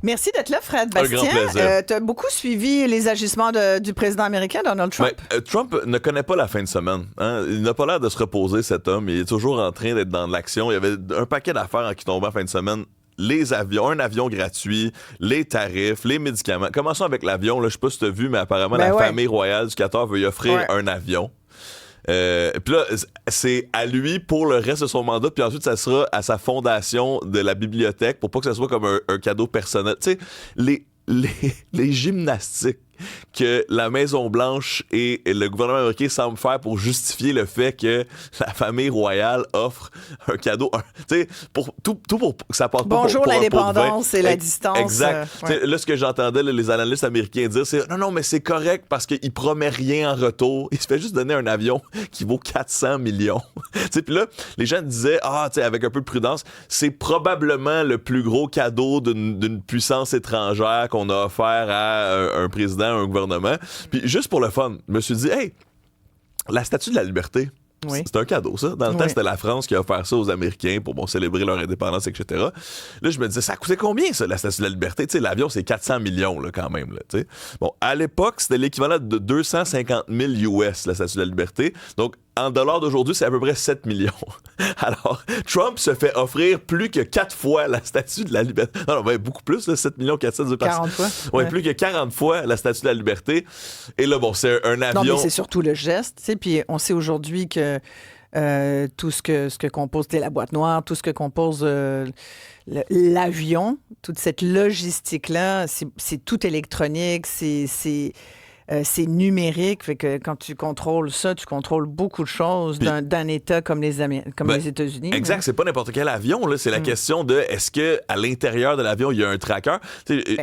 Merci d'être là, Fred Un Bastien. grand plaisir. Tu as beaucoup suivi les agissements du président américain, Donald Trump. Trump ne connaît pas la fin de semaine. Hein? Il n'a pas l'air de se reposer, cet homme. Il est toujours en train d'être dans l'action. Il y avait un paquet d'affaires qui tombaient en fin de semaine. Les avions, un avion gratuit, les tarifs, les médicaments. Commençons avec l'avion. Là, je sais pas si tu as vu, mais apparemment, la famille royale du Qatar veut lui offrir un avion. Puis là, c'est à lui pour le reste de son mandat, puis ensuite, ça sera à sa fondation de la bibliothèque pour pas que ça soit comme un cadeau personnel. Tu sais, les gymnastiques que la Maison-Blanche et le gouvernement américain semblent faire pour justifier le fait que la famille royale offre un cadeau. Tu sais, pour que ça passe pas Bonjour pour l'indépendance et la distance. Exact. Là, ce que j'entendais les analystes américains dire, c'est non, mais c'est correct parce qu'il promet rien en retour. Il se fait juste donner un avion qui vaut 400 millions. Puis là, les gens disaient, avec un peu de prudence, c'est probablement le plus gros cadeau d'une puissance étrangère qu'on a offert à un président, un gouvernement. Puis juste pour le fun, je me suis dit, hey, la Statue de la Liberté, c'est un cadeau, ça. Dans le temps, c'était la France qui a offert ça aux Américains pour célébrer leur indépendance, etc. Là, je me disais, ça a coûté combien, ça, la Statue de la Liberté? Tu sais, l'avion, c'est 400 millions, là, quand même. Là, t'sais. Bon, à l'époque, c'était l'équivalent de 250 000 US, la Statue de la Liberté. Donc, en dollars d'aujourd'hui, c'est à peu près 7 millions. Alors, Trump se fait offrir plus que 4 fois la Statue de la Liberté. Non, beaucoup plus, là, 7 400 000 40 fois. Ouais, plus que 40 fois la Statue de la Liberté. Et là, bon, c'est un avion... Non, mais c'est surtout le geste. Puis on sait aujourd'hui que tout ce que compose la boîte noire, tout ce que compose l'avion, toute cette logistique-là, c'est tout électronique, c'est numérique, fait que quand tu contrôles ça, tu contrôles beaucoup de choses d'un État comme les États-Unis. Exact, c'est pas n'importe quel avion, là. C'est la question de est-ce que à l'intérieur de l'avion, il y a un tracker?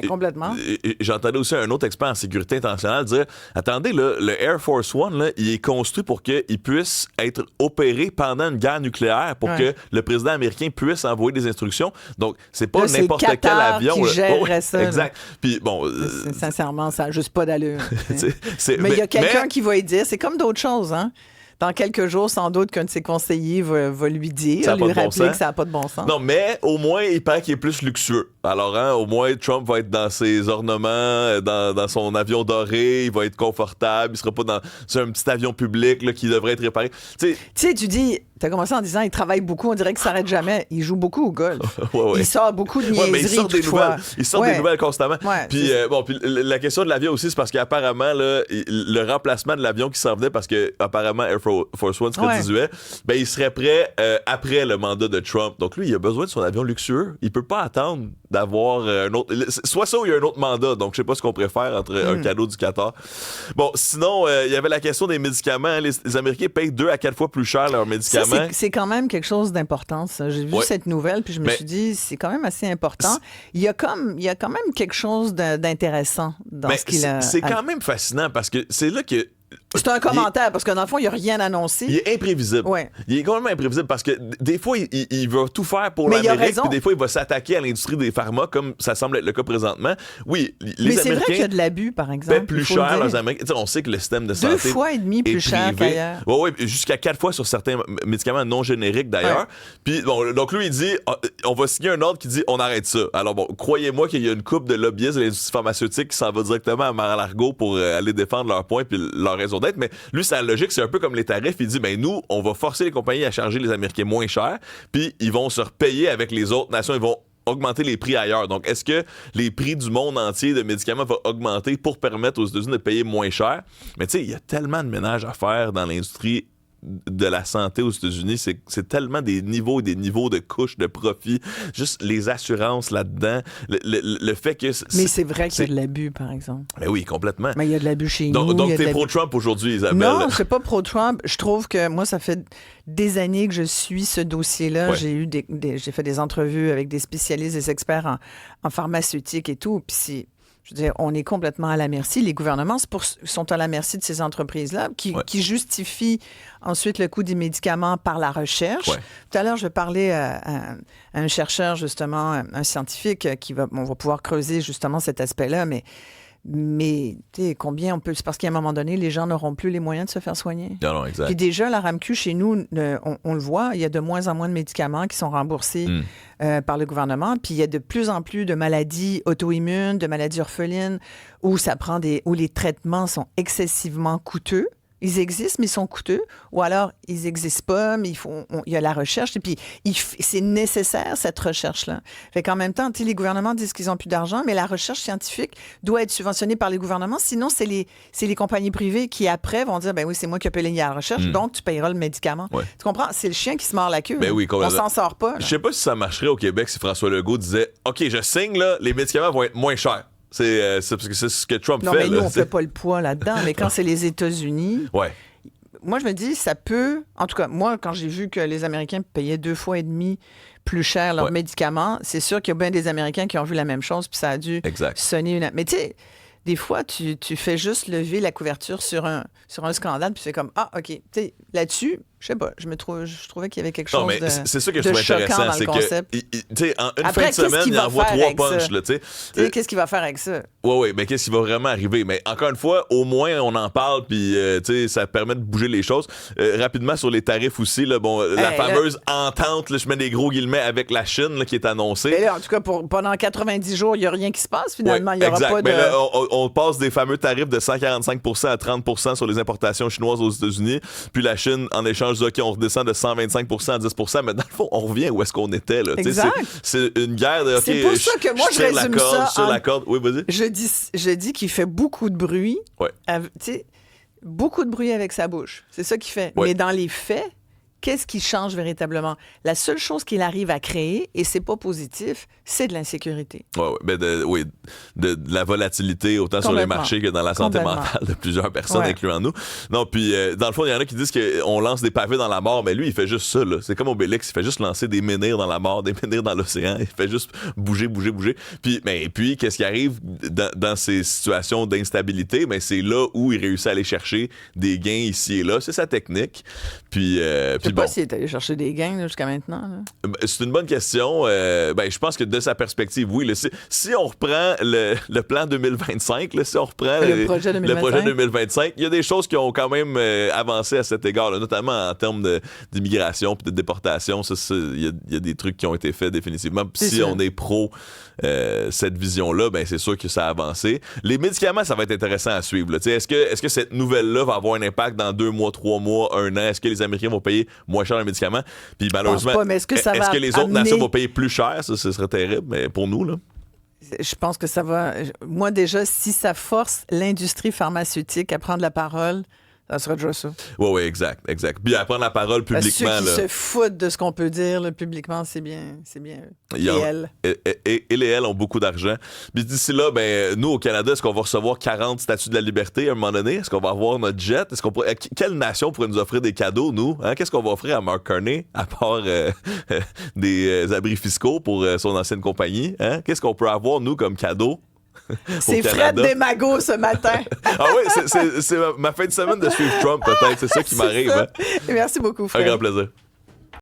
Complètement. J'entendais aussi un autre expert en sécurité internationale dire attendez, là, le Air Force One, là, il est construit pour qu'il puisse être opéré pendant une guerre nucléaire pour que le président américain puisse envoyer des instructions. Donc, c'est pas là, n'importe quel avion. Qui gérerait ça. Exact. Puis bon. Sincèrement, ça n'a juste pas d'allure. Mais il y a quelqu'un qui va y dire, c'est comme d'autres choses, hein? Dans quelques jours, sans doute qu'un de ses conseillers va lui dire, lui rappeler que ça n'a pas de bon sens. Non, mais au moins, il paraît qu'il est plus luxueux. Alors, au moins, Trump va être dans ses ornements, dans son avion doré, il va être confortable, il sera pas dans un petit avion public là, qui devrait être réparé. Tu sais, tu dis, t'as commencé en disant, il travaille beaucoup, on dirait qu'il s'arrête jamais. Il joue beaucoup au golf. Il sort beaucoup de niaiseries. Mais il sort des nouvelles. Il sort des nouvelles constamment. Puis, puis la question de l'avion aussi, c'est parce qu'apparemment, là, le remplacement de l'avion qui s'en venait, parce que apparemment Air Force One serait désuet, ben, il serait prêt après le mandat de Trump. Donc lui, il a besoin de son avion luxueux. Il peut pas attendre d'avoir un autre... Soit ça ou il y a un autre mandat. Donc je sais pas ce qu'on préfère entre un cadeau du Qatar. Bon, sinon, il y avait la question des médicaments. Hein. Les Américains payent 2 à 4 fois plus cher leurs médicaments. Ça, c'est quand même quelque chose d'important, ça. J'ai vu cette nouvelle, puis je me suis dit, c'est quand même assez important. Il y a quand même quelque chose d'intéressant dans ce qu'il a... C'est quand même fascinant parce que c'est là que... C'est un commentaire, parce que dans le fond, il n'y a rien annoncé. Il est imprévisible. Ouais. Il est complètement imprévisible parce que des fois, il va tout faire pour l'Amérique, puis des fois, il va s'attaquer à l'industrie des pharma, comme ça semble être le cas présentement. Oui, les mais c'est Américains... vrai qu'il y a de l'abus, par exemple. Paient plus cher leurs Américains. On sait que le système de santé 2 fois et demi plus cher qu'ailleurs. Oui, jusqu'à 4 fois sur certains médicaments non génériques, d'ailleurs. Ouais. Puis, bon, donc lui, il dit, on va signer un ordre qui dit, on arrête ça. Alors, bon, croyez-moi qu'il y a une couple de lobbyistes de l'industrie pharmaceutique qui s'en va directement à Mar-a-Lago pour aller défendre leurs points puis leur raison d'être. Mais lui, sa logique, c'est un peu comme les tarifs. Il dit, ben nous, on va forcer les compagnies à charger les Américains moins cher, puis ils vont se repayer avec les autres nations, ils vont augmenter les prix ailleurs. Donc, est-ce que les prix du monde entier de médicaments vont augmenter pour permettre aux États-Unis de payer moins cher? Mais tu sais, il y a tellement de ménage à faire dans l'industrie de la santé aux États-Unis, c'est tellement des niveaux et des niveaux de couches de profit, juste les assurances là-dedans, le fait que... Mais c'est vrai qu'il y a de l'abus, par exemple. Mais oui, complètement. Mais il y a de l'abus chez nous. Donc t'es pro-Trump aujourd'hui, Isabelle? Non, je suis pas pro-Trump. Je trouve que moi, ça fait des années que je suis ce dossier-là. Ouais. J'ai fait des entrevues avec des spécialistes, des experts en pharmaceutique et tout, puis je veux dire, on est complètement à la merci. Les gouvernements sont à la merci de ces entreprises-là qui justifient ensuite le coût des médicaments par la recherche. Ouais. Tout à l'heure, je vais parler à un chercheur, justement, un scientifique, on va pouvoir creuser justement cet aspect-là, mais Mais combien on peut... C'est parce qu'à un moment donné, les gens n'auront plus les moyens de se faire soigner. Non, exact. Puis déjà, la RAMQ, chez nous, on le voit, il y a de moins en moins de médicaments qui sont remboursés par le gouvernement. Puis il y a de plus en plus de maladies auto-immunes, de maladies orphelines, où les traitements sont excessivement coûteux. Ils existent, mais ils sont coûteux. Ou alors, ils n'existent pas, mais il y a la recherche. Et puis, c'est nécessaire, cette recherche-là. Fait qu'en même temps, les gouvernements disent qu'ils n'ont plus d'argent, mais la recherche scientifique doit être subventionnée par les gouvernements. Sinon, c'est les compagnies privées qui, après, vont dire, ben oui, c'est moi qui ai payé la recherche, donc tu payeras le médicament. Ouais. Tu comprends? C'est le chien qui se mord la queue. Ben oui, on s'en sort pas. Je sais pas si ça marcherait au Québec si François Legault disait, OK, je signe, là, les médicaments vont être moins chers. C'est parce que c'est ce que Trump fait. Non, mais nous, on fait pas le poids là-dedans. Mais quand c'est les États-Unis, moi, je me dis, ça peut... En tout cas, moi, quand j'ai vu que les Américains payaient 2,5 fois plus cher leurs médicaments, c'est sûr qu'il y a bien des Américains qui ont vu la même chose, puis ça a dû sonner une... Mais tu sais, des fois, tu fais juste lever la couverture sur un scandale, puis c'est comme, ah, OK. Tu sais, là-dessus... Je sais pas, je trouvais qu'il y avait quelque chose de c'est ça que je trouve intéressant, c'est que, tu sais, en une fin de semaine, il envoie 3 punchs, là, tu sais. Qu'est-ce qu'il va faire avec ça? Oui, mais qu'est-ce qui va vraiment arriver? Mais encore une fois, au moins, on en parle, puis, tu sais, ça permet de bouger les choses. Rapidement, sur les tarifs aussi, là, la fameuse entente, là, je mets des gros guillemets, avec la Chine, là, qui est annoncée. Mais là, en tout cas, pendant 90 jours, il n'y a rien qui se passe, finalement. Il n'y aura pas de... Mais là, on passe des fameux tarifs de 145 à 30 sur les importations chinoises aux États-Unis, puis la Chine, en échange, OK, on redescend de 125 à 10 mais dans le fond, on revient où est-ce qu'on était. Là. C'est une guerre de... C'est pour ça que moi, je résume ça. Sur la corde. Oui, vas-y. Je dis qu'il fait beaucoup de bruit. Beaucoup de bruit avec sa bouche. C'est ça qu'il fait. Mais dans les faits, qu'est-ce qui change véritablement? La seule chose qu'il arrive à créer, et c'est pas positif, c'est de l'insécurité. De la volatilité, autant sur les marchés que dans la santé mentale de plusieurs personnes, incluant nous. Non, puis dans le fond, il y en a qui disent qu'on lance des pavés dans la mort, mais lui, il fait juste ça. Là. C'est comme Obélix, il fait juste lancer des menhirs dans la mort, des menhirs dans l'océan. Il fait juste bouger. Puis qu'est-ce qui arrive dans ces situations d'instabilité? Mais c'est là où il réussit à aller chercher des gains ici et là. C'est sa technique. Puis je sais pas s'il est allé chercher des gains là, jusqu'à maintenant. Là. C'est une bonne question. Je pense que de sa perspective, oui. Là, si on reprend le plan 2025, là, si on reprend le projet 2025, il y a des choses qui ont quand même avancé à cet égard, là, notamment en termes d'immigration et de déportation. Il y a des trucs qui ont été faits définitivement. Puis si on est pro cette vision-là, ben c'est sûr que ça a avancé. Les médicaments, ça va être intéressant à suivre. Là. Est-ce que cette nouvelle-là va avoir un impact dans 2 mois, 3 mois, 1 an? Est-ce que les Américains vont payer moins cher les médicaments? Puis malheureusement, est-ce que les autres nations vont payer plus cher? Ça, ce serait terrible, mais pour nous, là. Je pense que ça va... Moi, déjà, si ça force l'industrie pharmaceutique à prendre la parole, ça serait déjà ça. Oui, exact. Puis à prendre la parole publiquement. Ceux qui se foutent de ce qu'on peut dire là, publiquement, c'est bien eux. Et elles ont beaucoup d'argent. Puis d'ici là, nous, au Canada, est-ce qu'on va recevoir 40 statues de la liberté à un moment donné? Est-ce qu'on va avoir notre jet? Quelle nation pourrait nous offrir des cadeaux, nous? Hein? Qu'est-ce qu'on va offrir à Mark Carney, à part des abris fiscaux pour son ancienne compagnie? Hein? Qu'est-ce qu'on peut avoir, nous, comme cadeau? C'est Fred Desmagots ce matin. Ah oui, c'est ma fin de semaine de suivre Trump, peut-être. C'est ça qui m'arrive. Hein? Merci beaucoup, Fred. Un grand plaisir.